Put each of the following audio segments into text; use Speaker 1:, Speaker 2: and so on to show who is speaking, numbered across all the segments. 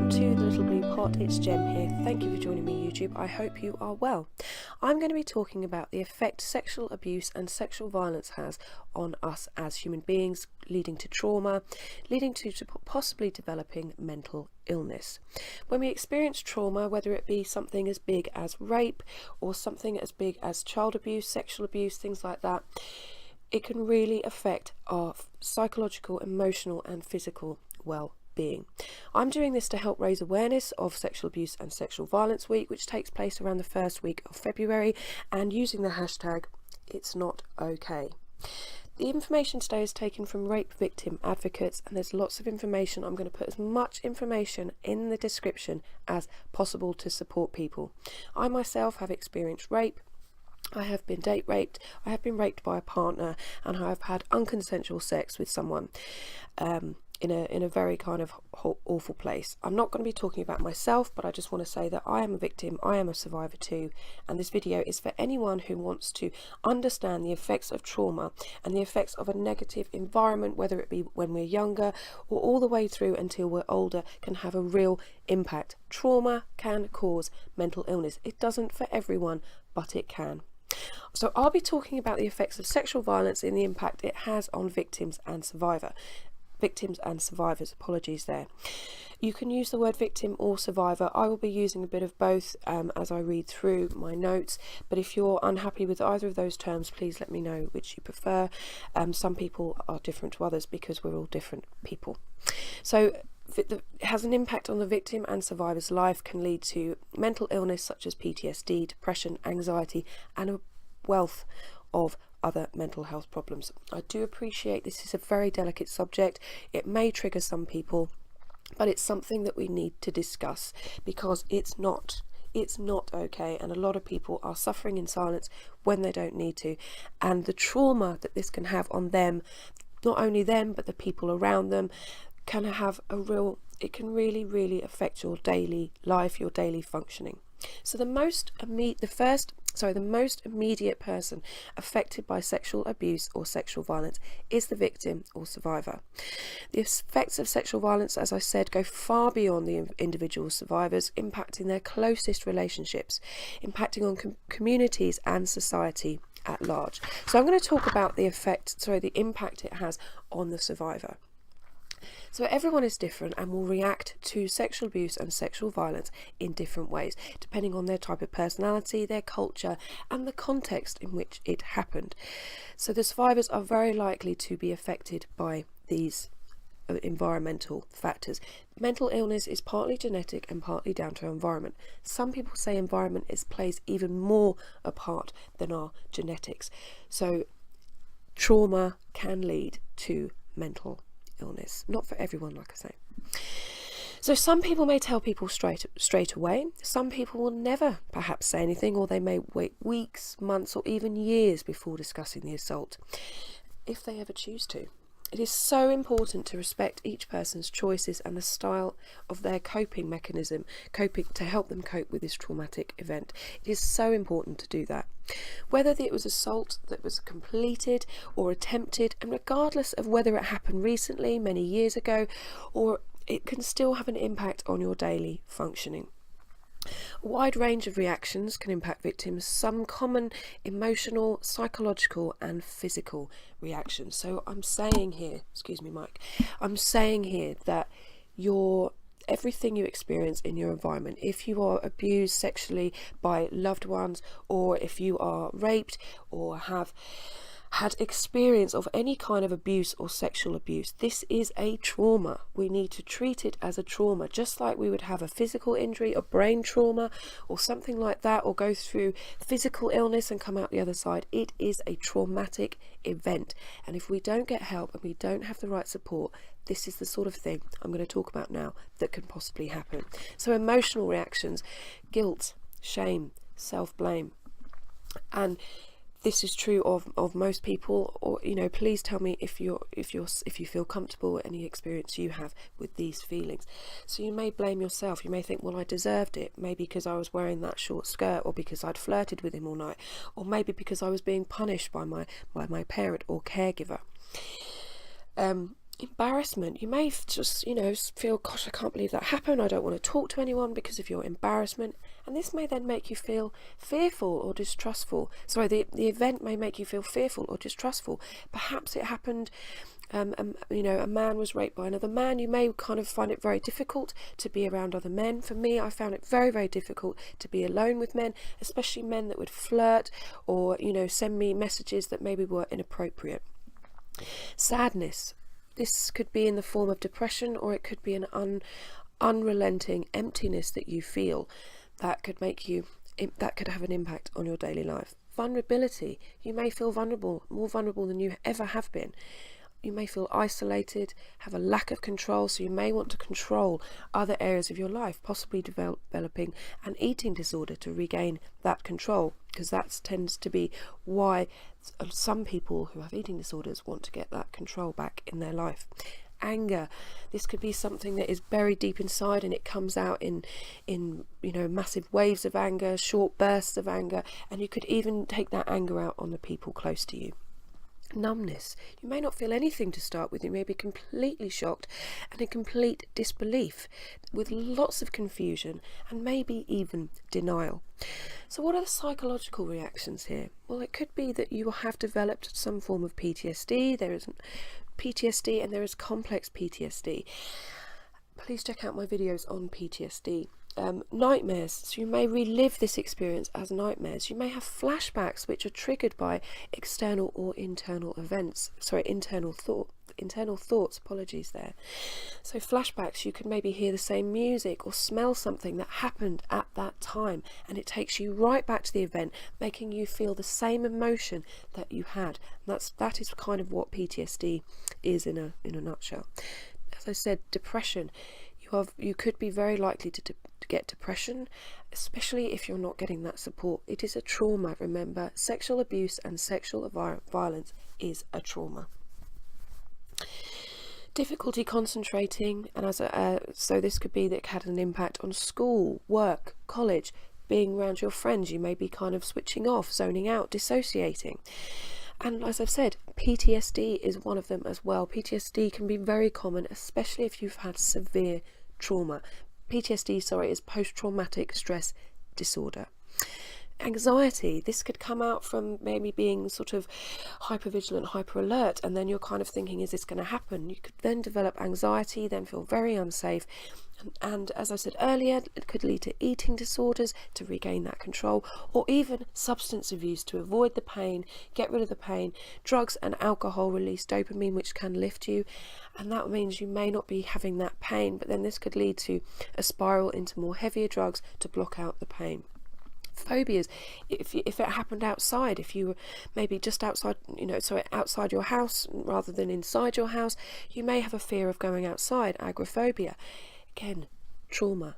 Speaker 1: welcome to the Little Blue Pot. It's Jem here. Thank you for joining me, YouTube. I hope you are well. I'm going to be talking about the effect sexual abuse and sexual violence has on us as human beings, leading to trauma, leading to possibly developing mental illness. When we experience trauma, whether it be something as big as rape or something as big as child abuse, sexual abuse, things like that, it can really affect our psychological, emotional and physical well-being. I'm doing this to help raise awareness of Sexual Abuse and Sexual Violence Week, which takes place around the first week of February, and using the hashtag It's Not Okay. The information today is taken from rape victim advocates, and there's lots of information. I'm going to put as much information in the description as possible to support people. I myself have experienced rape. I have been date raped, I have been raped by a partner, and I have had unconsensual sex with someone in a very kind of awful place. I'm not going to be talking about myself, but I just want to say that I am a victim, I am a survivor too, and this video is for anyone who wants to understand the effects of trauma and the effects of a negative environment, whether it be when we're younger or all the way through until we're older, can have a real impact. Trauma can cause mental illness. It doesn't for everyone, but it can. So I'll be talking about the effects of sexual violence and the impact it has on victims and survivors, apologies there. You can use the word victim or survivor. I will be using a bit of both as I read through my notes, but if you're unhappy with either of those terms, please let me know which you prefer. Some people are different to others because we're all different people. So it has an impact on the victim and survivor's life, can lead to mental illness such as PTSD, depression, anxiety, and a wealth of other mental health problems. I do appreciate this is a very delicate subject. It may trigger some people, but it's something that we need to discuss because it's not okay, and a lot of people are suffering in silence when they don't need to, and the trauma that this can have on them, not only them but the people around them, can have it can really affect your daily life, your daily functioning. So the most immediate person affected by sexual abuse or sexual violence is the victim or survivor. The effects of sexual violence, as I said, go far beyond the individual survivors, impacting their closest relationships, impacting on communities and society at large. So I'm going to talk about the impact it has on the survivor. So everyone is different and will react to sexual abuse and sexual violence in different ways, depending on their type of personality, their culture, and the context in which it happened. So the survivors are very likely to be affected by these environmental factors. Mental illness is partly genetic and partly down to our environment. Some people say environment plays even more a part than our genetics. So trauma can lead to mental illness, not for everyone, like I say. So some people may tell people straight away. Some people will never perhaps say anything, or they may wait weeks, months, or even years before discussing the assault, if they ever choose to. It is so important to respect each person's choices and the style of their coping mechanism, to help them cope with this traumatic event. It is so important to do that. Whether it was assault that was completed or attempted, and regardless of whether it happened recently, many years ago, or it can still have an impact on your daily functioning. A wide range of reactions can impact victims, some common emotional, psychological and physical reactions. So I'm saying here, that everything you experience in your environment, if you are abused sexually by loved ones, or if you are raped or have had experience of any kind of abuse or sexual abuse, this is a trauma. We need to treat it as a trauma, just like we would have a physical injury, a brain trauma or something like that, or go through physical illness and come out the other side. It is a traumatic event, and if we don't get help and we don't have the right support, this is the sort of thing I'm going to talk about now that can possibly happen. So emotional reactions: guilt, shame, self-blame, and this is true of most people. Or please tell me if you feel comfortable with any experience you have with these feelings. So you may blame yourself. You may think, well, I deserved it, maybe because I was wearing that short skirt, or because I'd flirted with him all night, or maybe because I was being punished by my parent or caregiver. Embarrassment. You may just, feel, gosh, I can't believe that happened. I don't want to talk to anyone because of your embarrassment. And this may then make you feel fearful or distrustful. Sorry, the event may make you feel fearful or distrustful. Perhaps it happened, a man was raped by another man. You may kind of find it very difficult to be around other men. For me, I found it very, very difficult to be alone with men, especially men that would flirt or, send me messages that maybe were inappropriate. Sadness. This could be in the form of depression, or it could be an unrelenting emptiness that you feel that could have an impact on your daily life. Vulnerability. You may feel vulnerable, more vulnerable than you ever have been. You may feel isolated, have a lack of control, so you may want to control other areas of your life, possibly developing an eating disorder to regain that control, because that tends to be why some people who have eating disorders want to get that control back in their life. Anger. This could be something that is buried deep inside, and it comes out in massive waves of anger, short bursts of anger, and you could even take that anger out on the people close to you. Numbness. You may not feel anything to start with. You may be completely shocked and in complete disbelief, with lots of confusion and maybe even denial. So what are the psychological reactions here? Well, it could be that you have developed some form of PTSD. There is PTSD and there is complex PTSD. Please check out my videos on PTSD. Nightmares. So you may relive this experience as nightmares. You may have flashbacks which are triggered by external or internal events. Internal thoughts. Apologies there. So flashbacks, you could maybe hear the same music or smell something that happened at that time, and it takes you right back to the event, making you feel the same emotion that you had. And that is kind of what PTSD is in a nutshell. As I said, depression. You could be very likely to get depression, especially if you're not getting that support. It is a trauma. Remember, sexual abuse and sexual violence is a trauma. Difficulty concentrating, and so this could be that it had an impact on school, work, college, being around your friends. You may be kind of switching off, zoning out, dissociating. And as I've said, PTSD is one of them as well. PTSD can be very common, especially if you've had severe trauma. PTSD, is post-traumatic stress disorder. Anxiety. This could come out from maybe being sort of hypervigilant, hyper alert, and then you're kind of thinking, is this going to happen? You could then develop anxiety, then feel very unsafe. And as I said earlier, it could lead to eating disorders to regain that control, or even substance abuse to avoid the pain, get rid of the pain. Drugs and alcohol release dopamine, which can lift you, and that means you may not be having that pain, but then this could lead to a spiral into more heavier drugs to block out the pain. Phobias. If it happened outside, if you were maybe just outside, outside your house rather than inside your house, you may have a fear of going outside. Agoraphobia. Again, trauma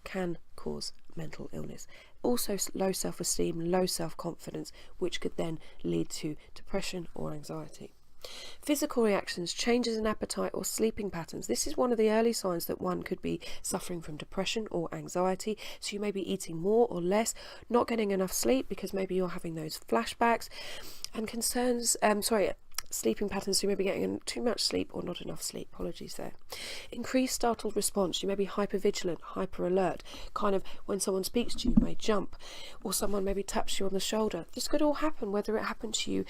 Speaker 1: can cause mental illness. Also, low self-esteem, low self-confidence, which could then lead to depression or anxiety. Physical reactions, changes in appetite or sleeping patterns. This is one of the early signs that one could be suffering from depression or anxiety. So you may be eating more or less, not getting enough sleep because maybe you're having those flashbacks, and sleeping patterns. So you may be getting too much sleep or not enough sleep. Apologies there. Increased startled response. You may be hypervigilant, hyper alert. Kind of when someone speaks to you, you may jump, or someone maybe taps you on the shoulder. This could all happen, whether it happened to you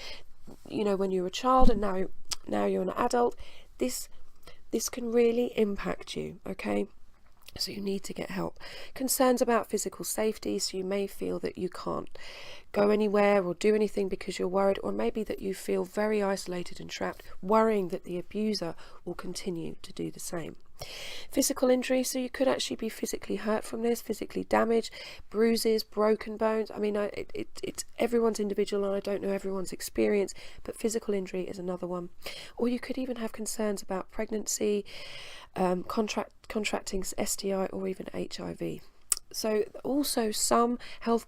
Speaker 1: when you were a child and now you're an adult. This can really impact you, okay? So you need to get help. Concerns about physical safety. So you may feel that you can't go anywhere or do anything because you're worried, or maybe that you feel very isolated and trapped, worrying that the abuser will continue to do the same. Physical injury. So you could actually be physically hurt from this, physically damaged, bruises, broken bones. I mean, it's everyone's individual, and I don't know everyone's experience, but physical injury is another one. Or you could even have concerns about pregnancy, contracting STI, or even HIV. So also some health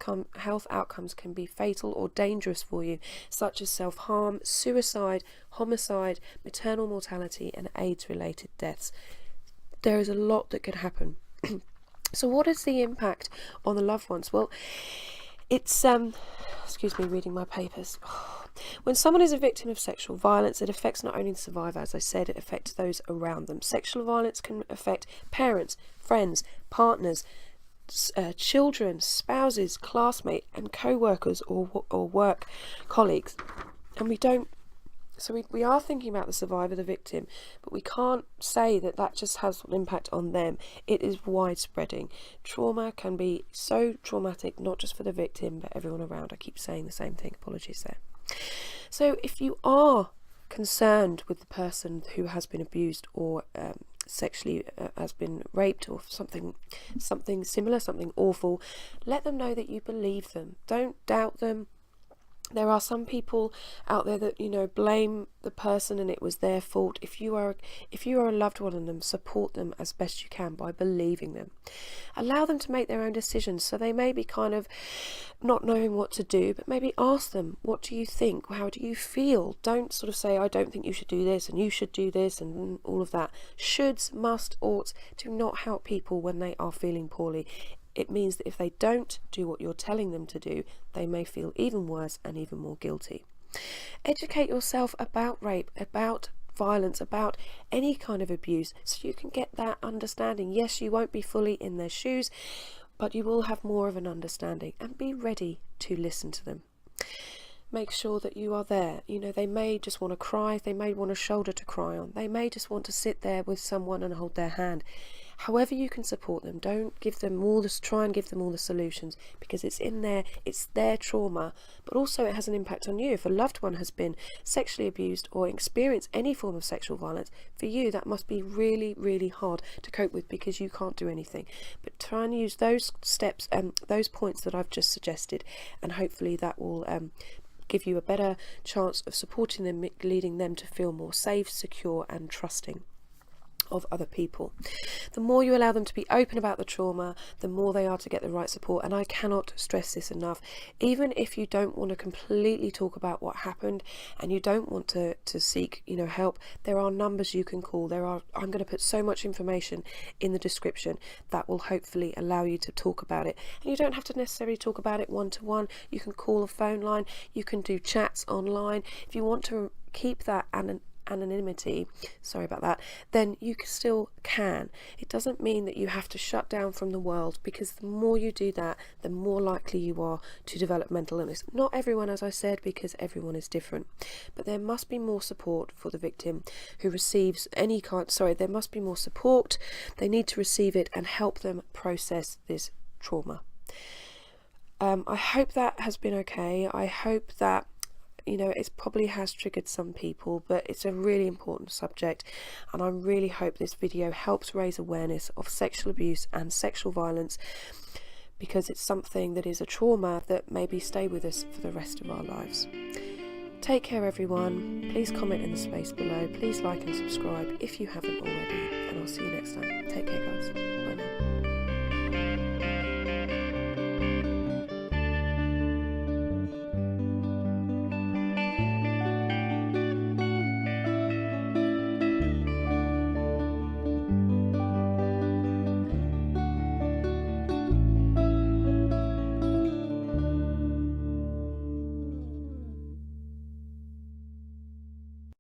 Speaker 1: outcomes can be fatal or dangerous for you, such as self-harm, suicide, homicide, maternal mortality, and AIDS-related deaths. There is a lot that could happen. So what is the impact on the loved ones? Well, it's excuse me, reading my papers. When someone is a victim of sexual violence, it affects not only the survivor, as I said, it affects those around them. Sexual violence can affect parents, friends, partners, children, spouses, classmates, and co-workers or work colleagues. And we are thinking about the survivor, the victim, but we can't say that just has an impact on them. It is widespreading. Trauma can be so traumatic, not just for the victim, but everyone around. I keep saying the same thing. Apologies there. So if you are concerned with the person who has been abused or sexually has been raped or something similar, something awful, let them know that you believe them. Don't doubt them. There are some people out there that, blame the person and it was their fault. If you are a loved one of them, support them as best you can by believing them. Allow them to make their own decisions. So they may be kind of not knowing what to do, but maybe ask them, what do you think? How do you feel? Don't sort of say, I don't think you should do this and you should do this and all of that. Shoulds, must, oughts do not help people when they are feeling poorly. It means that if they don't do what you're telling them to do, they may feel even worse and even more guilty. Educate yourself about rape, about violence, about any kind of abuse, so you can get that understanding. Yes, you won't be fully in their shoes, but you will have more of an understanding, and be ready to listen to them. Make sure that you are there. They may just want to cry, they may want a shoulder to cry on, they may just want to sit there with someone and hold their hand. However you can support them, don't try and give them all the solutions, because it's their trauma, but also it has an impact on you. If a loved one has been sexually abused or experienced any form of sexual violence, for you that must be really, really hard to cope with, because you can't do anything. But try and use those steps and those points that I've just suggested, and hopefully that will give you a better chance of supporting them, leading them to feel more safe, secure and trusting of other people. The more you allow them to be open about the trauma, the more they are to get the right support. And I cannot stress this enough. Even if you don't want to completely talk about what happened and you don't want to seek help, there are numbers you can call. I'm going to put so much information in the description that will hopefully allow you to talk about it. And you don't have to necessarily talk about it one-to-one. You can call a phone line, you can do chats online. If you want to keep that anonymity, then you still can. It doesn't mean that you have to shut down from the world, because the more you do that, the more likely you are to develop mental illness. Not everyone, as I said, because everyone is different, but there must be more support for the victim who receives there must be more support. They need to receive it and help them process this trauma. I hope that has been okay. I hope that it probably has triggered some people, but it's a really important subject, and I really hope this video helps raise awareness of sexual abuse and sexual violence, because it's something that is a trauma that maybe stay with us for the rest of our lives. Take care, everyone. Please comment in the space below. Please like and subscribe if you haven't already, and I'll see you next time. Take care, guys.